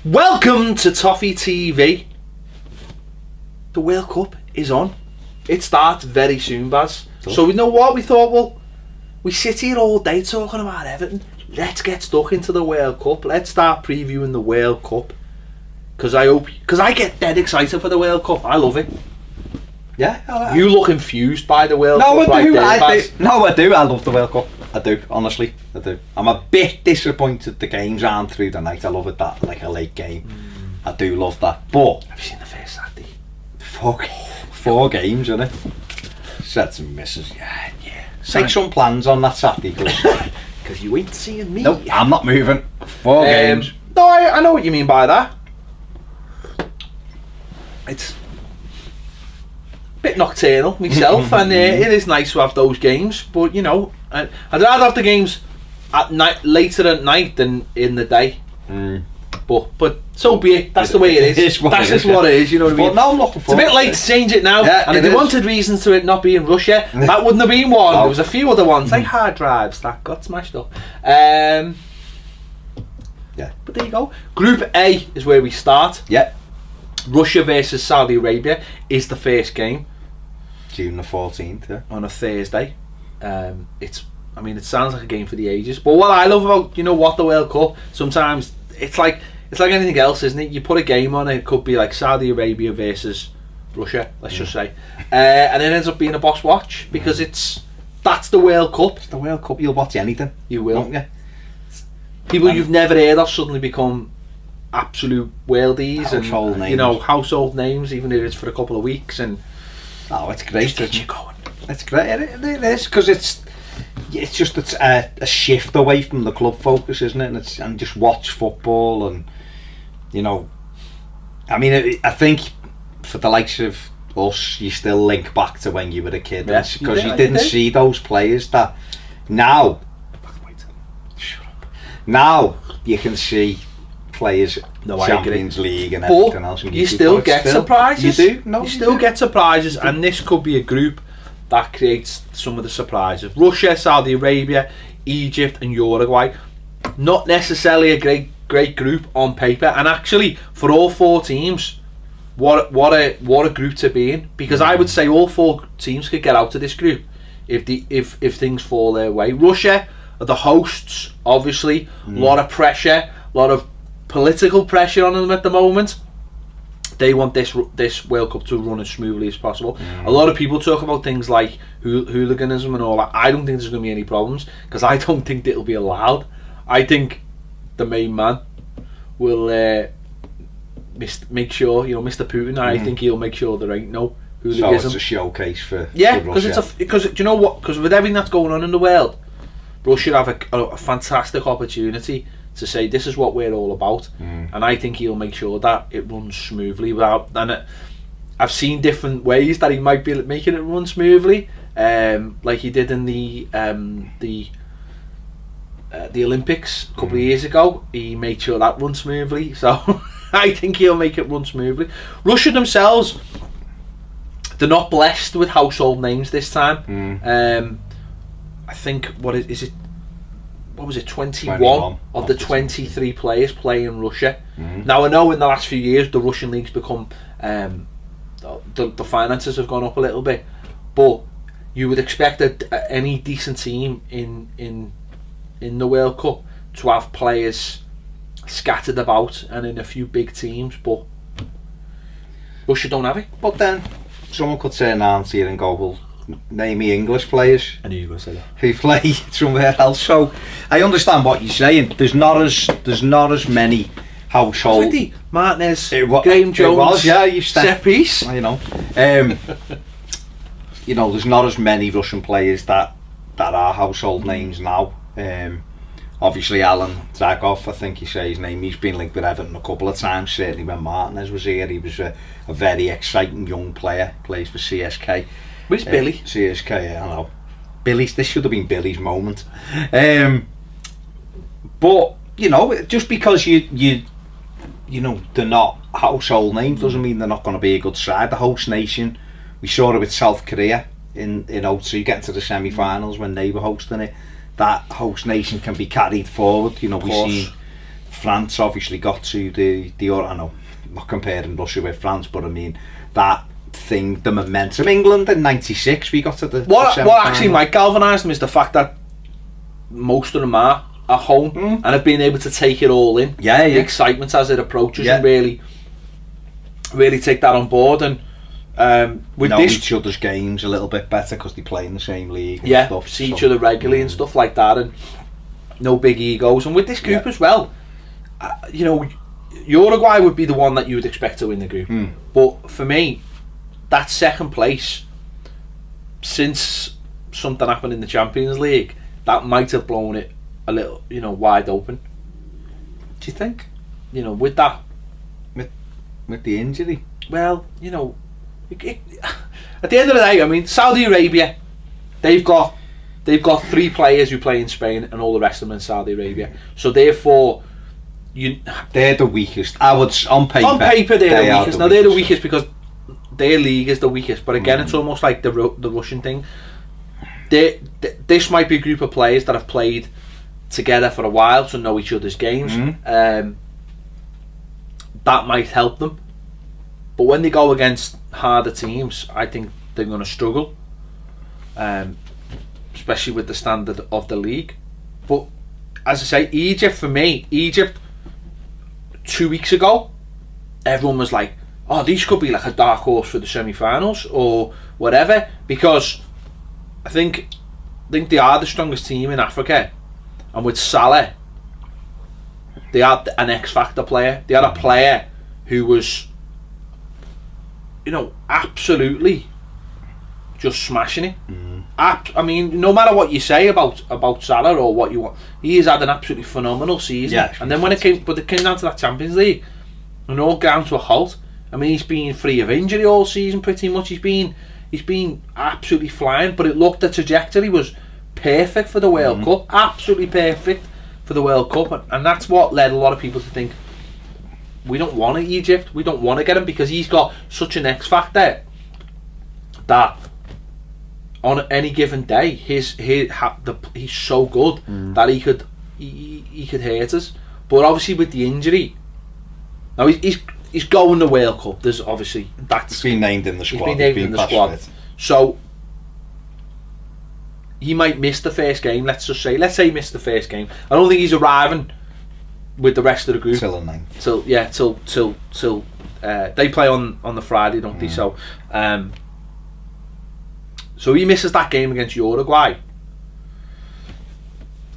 Welcome to Toffee TV. The World Cup is on. It starts very soon, Baz. So we know what we thought. Well, we sit here all day talking about Everton. Let's get stuck into the World Cup. Let's start previewing the World Cup. Because I get dead excited for the World Cup. I love it. Yeah. You look infused by the World Cup. I do. Baz. No, I do. I love the World Cup. I do. Honestly, I do. I'm a bit disappointed the games aren't through the night. I love it that like a late game. I do love that. But have you seen the first Saturday? Four games, isn't it? Said to Mrs. Yeah. Make some plans on that Saturday, because you ain't seeing me. Nope, I'm not moving. 4 games. No, I know what you mean by that. It's a bit nocturnal myself, and it is nice to have those games. But you know, I'd rather have the games at night, later at night, than in the day. But so be it. That's the way it is. That's just what it is. You know what I mean? But now I'm looking forward. It's a bit late to change it now. Yeah, and if they wanted reasons to it not being Russia, that wouldn't have been one. No. There was a few other ones, like hard drives that got smashed up. Yeah. But there you go. Group A is where we start. Yeah. Russia versus Saudi Arabia is the first game. June the 14th. Yeah. On a Thursday. It sounds like a game for the ages. But what I love about the World Cup, sometimes it's like anything else, isn't it? You put a game on, it could be like Saudi Arabia versus Russia, let's just say, and it ends up being a boss watch because that's the World Cup. It's the World Cup. You'll watch anything. You will. Won't you? People you've never heard of suddenly become absolute worldies household names. Household names, even if it's for a couple of weeks. And it's great. Just gets you going. It's great. It is because it's just a shift away from the club focus, isn't it? And just watch football and I think for the likes of us, you still link back to when you were a kid, because you didn't see those players that now. Now you can see players Champions League and everything else. You still get surprises. You do. You still get surprises, and this could be a group that creates some of the surprises. Russia, Saudi Arabia, Egypt, and Uruguay. Not necessarily a great group on paper, and actually for all four teams, what a group to be in. Because I would say all four teams could get out of this group if things fall their way. Russia are the hosts, obviously. A lot of pressure, a lot of political pressure on them at the moment. They want this World Cup to run as smoothly as possible. A lot of people talk about things like hooliganism and all that. I don't think there's going to be any problems, because I don't think it'll be allowed. I think the main man will make sure, Mr. Putin, I think he'll make sure there ain't no hooliganism. So it's a showcase for because do you know what? Because with everything that's going on in the world, Russia have a fantastic opportunity to say this is what we're all about, and I think he'll make sure that it runs smoothly. I've seen different ways that he might be making it run smoothly, like he did in the Olympics a couple of years ago. He made sure that runs smoothly, so I think he'll make it run smoothly. Russia themselves, they're not blessed with household names this time. I think what was it 21 of the 23 players play in Russia. Now I know in the last few years the Russian league's become the finances have gone up a little bit, but you would expect any decent team in the World Cup to have players scattered about and in a few big teams, but Russia don't have it. But then someone could turn around to you and go, well, name me English players. I knew you were going to say that. Who play somewhere else. So I understand what you're saying. There's not as many household. Martinez, Graham Jones, you set piece. There's not as many Russian players that are household names now. Obviously Alan Dragov, I think you say his name, he's been linked with Everton a couple of times. Certainly when Martinez was here, he was a very exciting young player, plays for CSK. Where's Billy? CSK, I know. This should have been Billy's moment. But just because you they're not household names doesn't mean they're not going to be a good side. The host nation, we saw it with South Korea in 02, getting to the semi-finals when they were hosting it. That host nation can be carried forward. We've seen France obviously got to the Euro. I know, I'm not comparing Russia with France, but I mean that thing, the momentum. England in '96, we got to the what actually might galvanise them is the fact that most of them are at home and have been able to take it all in. The excitement as it approaches and really take that on board, and with know this each other's games a little bit better because they play in the same league and stuff, see each other regularly and stuff like that, and no big egos. And with this group as well, you know, Uruguay would be the one that you would expect to win the group, but for me, that second place, since something happened in the Champions League, that might have blown it a little, you know, wide open. Do you think? You know, with that, with the injury? Well, you know, at the end of the day, I mean, Saudi Arabia, they've got 3 players who play in Spain, and all the rest of them in Saudi Arabia. So therefore, they're the weakest. I would on paper. On paper, they're the weakest. Now they're the weakest because their league is the weakest. But again, it's almost like the Russian thing. This might be a group of players that have played together for a while, so know each other's games. That might help them. But when they go against harder teams, I think they're going to struggle, especially with the standard of the league. But as I say, Egypt, 2 weeks ago, everyone was like, oh, these could be like a dark horse for the semi-finals or whatever, because I think they are the strongest team in Africa, and with Salah, they had an X-factor player. They had a player who was, you know, absolutely just smashing it. I mean, no matter what you say about Salah or what you want, he has had an absolutely phenomenal season. And then when it came down to that Champions League, and all down to a halt. I mean, he's been free of injury all season pretty much. He's been absolutely flying. But it looked, the trajectory was perfect for the World Cup, absolutely perfect for the World Cup, and that's what led a lot of people to think, we don't want Egypt, we don't want to get him, because he's got such an X factor that on any given day he's so good that he could hurt us. But obviously with the injury, now he's going to the World Cup. There's obviously that's been named in the squad. He's been named in the squad. So he might miss the first game. Let's say he missed the first game. I don't think he's arriving with the rest of the group till the 9th. Till they play on the Friday, don't they? So he misses that game against Uruguay.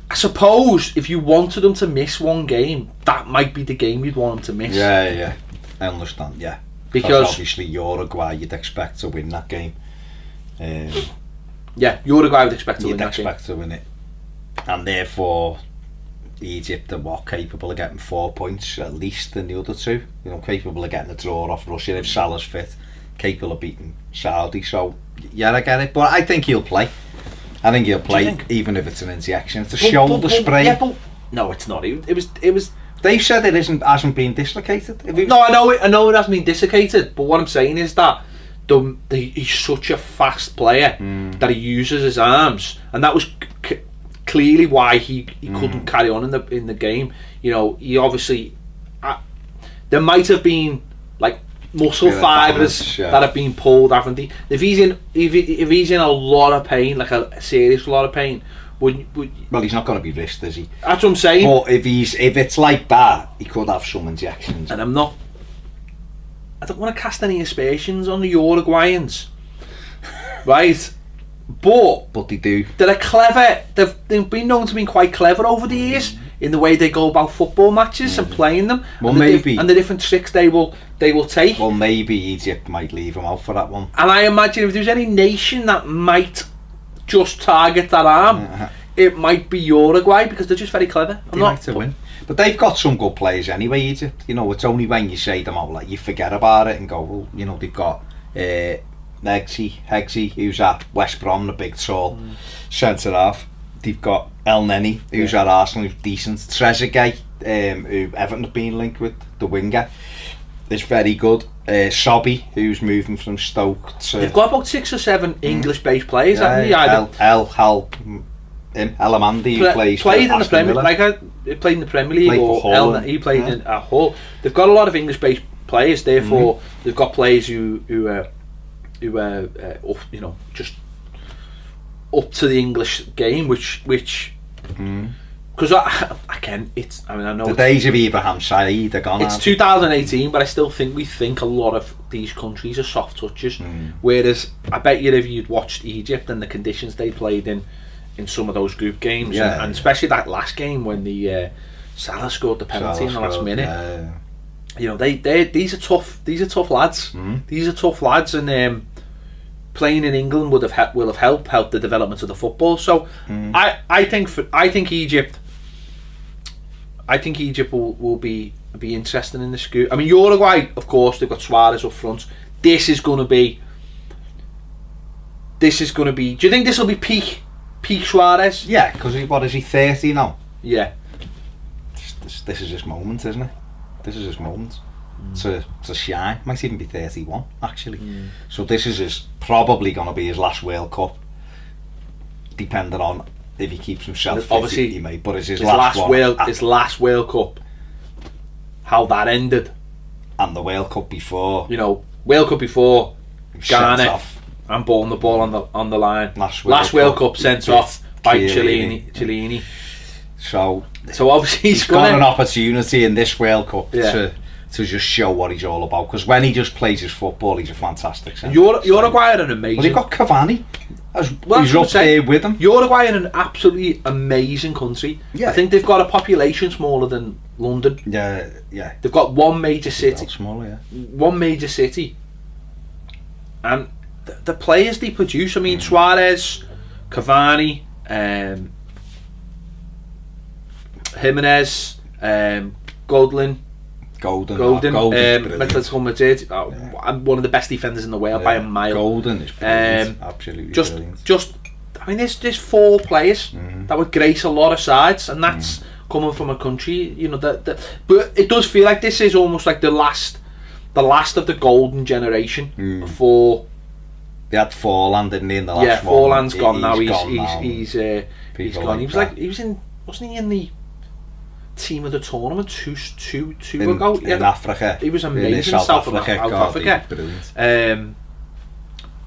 I suppose if you wanted them to miss one game, that might be the game you'd want them to miss. Yeah, I understand. Yeah, because obviously Uruguay, you'd expect to win that game. Uruguay would expect to win that game. You'd expect to win it, and therefore Egypt are capable of getting 4 points at least than the other two. You know, capable of getting a draw off Russia if Salah's fit, capable of beating Saudi. So yeah, I get it, but I think he'll play. I think he'll play even if it's an injection. It's a shoulder sprain. Yeah, but no, it's not. It was. They said it hasn't been dislocated. No, I know it hasn't been dislocated. But what I'm saying is that he's such a fast player that he uses his arms, and that was clearly why he couldn't carry on in the game. You know, he obviously there might have been like muscle fibres that have been pulled, haven't they? If he's in a lot of pain, like a serious lot of pain, well, he's not going to be risked, is he? That's what I'm saying. But if it's like that, he could have some injections. And I don't want to cast any aspersions on the Uruguayans, right? But they do. They're clever. They've been known to be quite clever over the years in the way they go about football matches and playing them. Well, and maybe and the different tricks they will take. Well, maybe Egypt might leave them out for that one. And I imagine if there's any nation that might just target that arm, it might be Uruguay, because they're just very clever. They like to win. But they've got some good players anyway, Egypt. You know, it's only when you say them out, like, you forget about it and go, well, you know, they've got Hegsy, who's at West Brom, the big tall centre half. They've got El Neni, who's at Arsenal, who's decent. Trezeguet, who Everton have been linked with, the winger, is very good. Sobby, who's moving from Stoke to... They've got about 6 or 7 English-based players, haven't they? Elamandi plays played for in the Premier Villa. League. He played in the Premier League, or Hull, he played in Hull. They've got a lot of English-based players, therefore they've got players who you know, just up to the English game, which because again, I know the days of Ibrahim Said are gone. It's 2018, but I still think we think a lot of these countries are soft touches. Whereas I bet you if you'd watched Egypt and the conditions they played in some of those group games, and especially that last game when the Salah scored the penalty in the last minute. You know, these are tough lads. These are tough lads, and playing in England will have helped the development of the football. So I think Egypt will be interesting in this group. I mean, Uruguay, of course, they've got Suarez up front. This is going to be. Do you think this will be peak Suarez? Yeah, because what is he, 30 now? Yeah. This is his moment, isn't it? This is his moment to shine. Might even be 31 actually. So this is probably going to be his last World Cup, depending on if he keeps himself fit. Obviously, he may, but it's his last one. His last World Cup. How that ended, and the World Cup before. You know, World Cup before, Ghana and balling the ball on the line. Last World Cup sent off by Chiellini. So obviously he's got an opportunity in this World Cup to just show what he's all about. Because when he just plays his football, he's a fantastic centre. Uruguay are an amazing. Well, they've got Cavani. He's up there with them. Uruguay are an absolutely amazing country. Yeah. I think they've got a population smaller than London. Yeah. They've got one major city. Smaller, yeah. One major city. And the players they produce, I mean, Suarez, Cavani, Jimenez, Golden, Atletico Madrid, one of the best defenders in the world by a mile. Golden is brilliant, absolutely brilliant. I mean, there's 4 players that would grace a lot of sides, and that's coming from a country, you know, that. But it does feel like this is almost like the last of the golden generation for. They had Forlan, didn't they, in the last one? Yeah, Forlan's gone now. He's gone. Wasn't he in the team of the tournament two ago? In Africa. He was amazing in South Africa. Brilliant.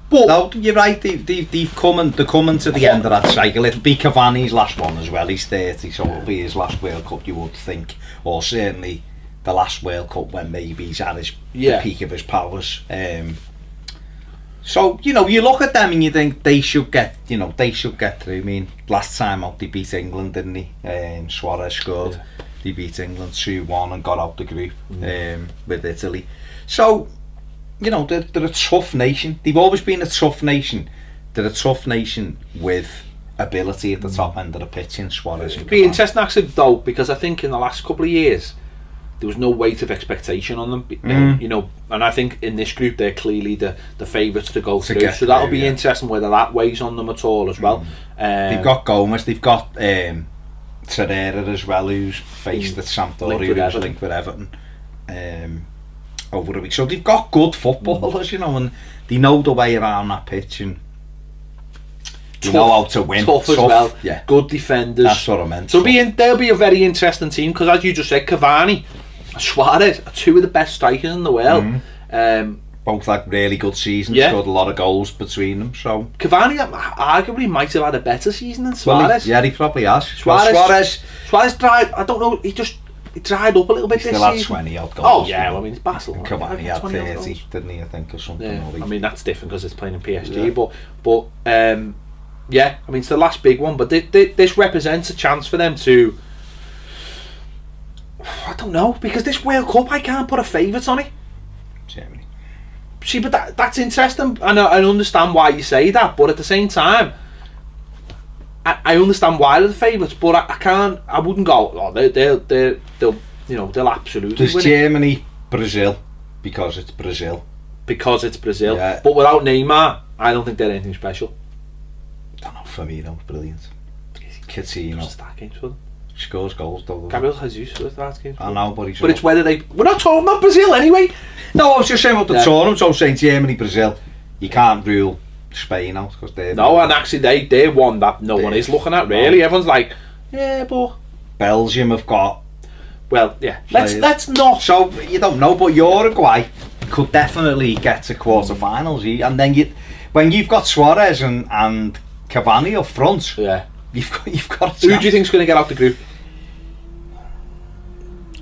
But no, you're right. They're coming to the end of that cycle. It'll be Cavani's last one as well. He's 30, so it'll be his last World Cup, you would think, or certainly the last World Cup when maybe he's at the peak of his powers. So, you know, you look at them and you think they should get through. I mean, last time out they beat England, didn't they? Suarez scored. Yeah. They beat England 2-1 and got out the group with Italy. So, you know, they're a tough nation. They've always been a tough nation. They're a tough nation with ability at the top end of the pitch in Suarez. It'd be interesting actually though, because I think in the last couple of years there was no weight of expectation on them, you know, and I think in this group they're clearly the favourites to go through. So that'll be interesting whether that weighs on them at all as well. They've got Gomez, they've got Torreira as well, who's faced at Sampdoria, who's linked with Everton over the week. So they've got good footballers, you know, and they know the way around that pitch and they know how to win. Tough as well. Yeah. Good defenders. That's what I meant. So they'll be a very interesting team because, as you just said, Cavani, Suarez are 2 of the best strikers in the world. Both had really good seasons, scored a lot of goals between them. So Cavani arguably might have had a better season than Suarez. Well, he probably has. Suarez dried. I don't know. He dried up a little bit this season. Still had 20 odd goals. Oh yeah, well, I mean it's Barcelona. Cavani had 30, didn't he? I think, or something. Yeah. I mean that's different because it's playing in PSG, but yeah, I mean it's the last big one. But this represents a chance for them to. I don't know, because this World Cup I can't put a favourite on it. Germany. See, but that's interesting. I understand why you say that, but at the same time, I understand why they're the favourites, but I can't. I wouldn't go. Oh, they'll absolutely. There's win Germany, it. Brazil, because it's Brazil. Yeah. But without Neymar, I don't think they're anything special. I don't know, Firmino, brilliant. Coutinho. Start games for them. Scores goals though. Gabriel Jesus was that game. I know, but it's whether they. We're not talking about Brazil anyway. No, I was just saying about the tournament. I was saying Germany, Brazil. You can't rule Spain out because they're and actually they're one that no one is looking at really. Everyone's like, yeah, but Belgium have got. Well, yeah. Let's not. So you don't know, but Uruguay could definitely get to quarter-finals, and then when you've got Suarez and Cavani up front, yeah, you've got. Who do you think's going to get out the group?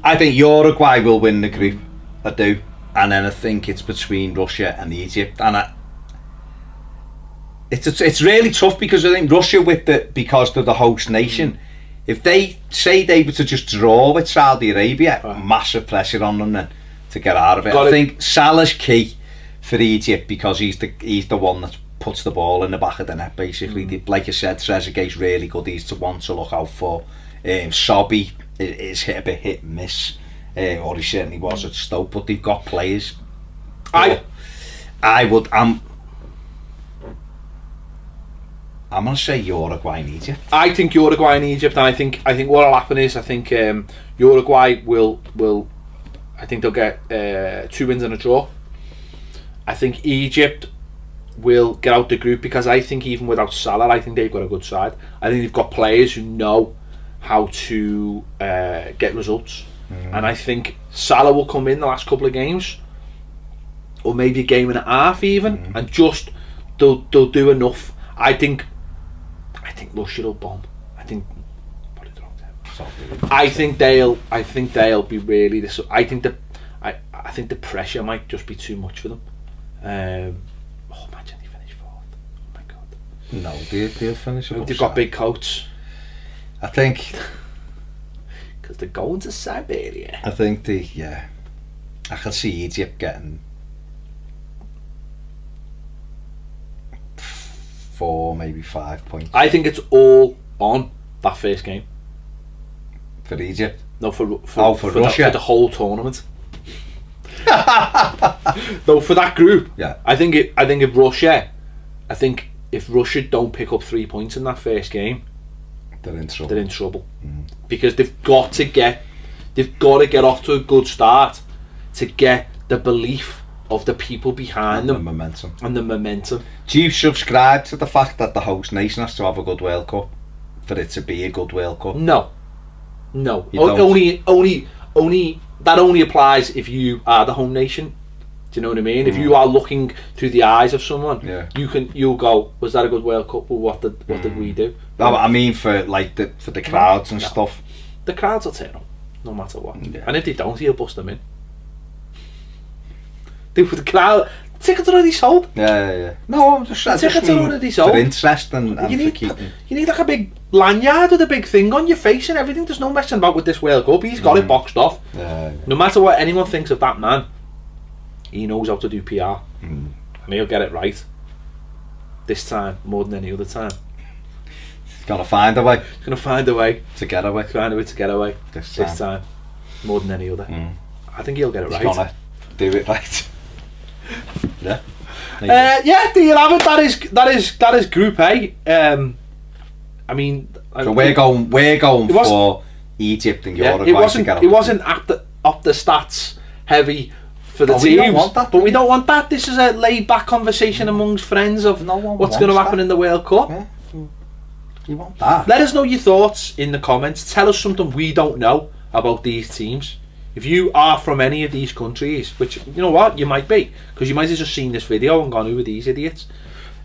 I think Uruguay will win the group. I do, and then I think it's between Russia and Egypt, and it's really tough because I think Russia because they're the host nation. If they say they were to just draw with Saudi Arabia, massive pressure on them then to get out of it. I think Salah's key for Egypt because he's the one that puts the ball in the back of the net basically. Like I said, Trezeguet's really good. He's the one to look out for. Sobby is a bit hit and miss, or he certainly was at Stoke. But they've got players. I'm going to say Uruguay and Egypt. I think Uruguay and Egypt, and I think what will happen is Uruguay will I think they'll get 2 wins and a draw. I think Egypt will get out the group because I think even without Salah, I think they've got a good side. I think they've got players who know how to get results, and I think Salah will come in the last couple of games, or maybe a game and a half even, and just they'll do enough. I think Russia will bomb. I think they'll be really this. I think the pressure might just be too much for them. Imagine they finish 4th. Oh my god. No, they'll finish. They've got big coats. I think because they're going to Siberia. I think I can see Egypt getting 4, maybe 5 points. I think it's all on that first game for Egypt. No, for Russia for the whole tournament. No, for that group. Yeah. I think if Russia don't pick up 3 points in that first game, they're in trouble. Because they've got to get off to a good start to get the belief of the people behind them and the momentum. Do you subscribe to the fact that the host nation has to have a good World Cup for it to be a good World Cup? No. Only that only applies if you are the home nation. Do you know what I mean? If you are looking through the eyes of someone, you'll go, was that a good World Cup? Well, what did we do? No, I mean for the crowds and stuff. The crowds will turn up no matter what, and if they don't, he'll bust them in. The crowd tickets are already sold. Yeah. No, I'm just saying. Tickets are already sold. For interest and for keeping. You need like a big lanyard with a big thing on your face and everything. There's no messing about with this World Cup. He's got it boxed off. No matter what anyone thinks of that man, he knows how to do PR, and he'll get it right. This time more than any other time. He's gonna find a way. He's gonna find a way to get away. Find a way to get away. This time more than any other. I think he'll get it right. He's gonna do it right. Yeah. There you have it. That is Group A. I mean, so we're going for Egypt and Uruguay. It wasn't at the stats heavy for the teams. We don't want that, but we don't want that. This is a laid back conversation amongst friends of what's going to happen in the World Cup. Yeah. You want that? Let us know your thoughts in the comments. Tell us something we don't know about these teams. If you are from any of these countries, which you know what, you might be, because you might have just seen this video and gone, who are these idiots?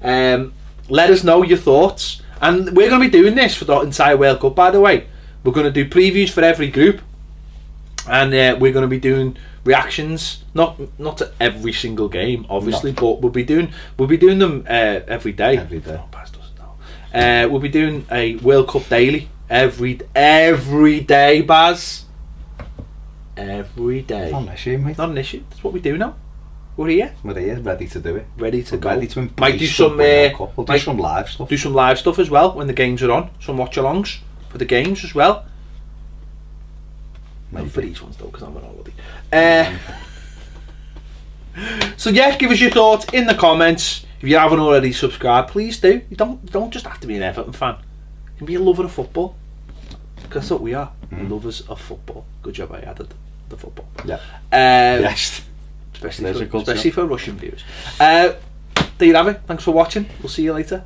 Let us know your thoughts, and we're going to be doing this for the entire World Cup. By the way, we're going to do previews for every group, and we're going to be doing reactions, not to every single game, obviously, but we'll be doing them every day. Every day. Oh, Baz doesn't know. We'll be doing a World Cup daily every day, Baz. Every day. Not an issue, mate. Not an issue. That's what we do now. We're here, ready to do it. Ready to go. Ready to embrace. Might do some we'll do some live stuff. Do some live stuff as well when the games are on. Some watch-alongs for the games as well. Not for these ones though, because I'm on holiday. So yeah, give us your thoughts in the comments. If you haven't already subscribed, please do. You don't just have to be an Everton fan. You can be a lover of football. Because that's what we are. Lovers of football. Good job I added the football. Yeah. Yes. Especially for Russian viewers. there you have it. Thanks for watching. We'll see you later.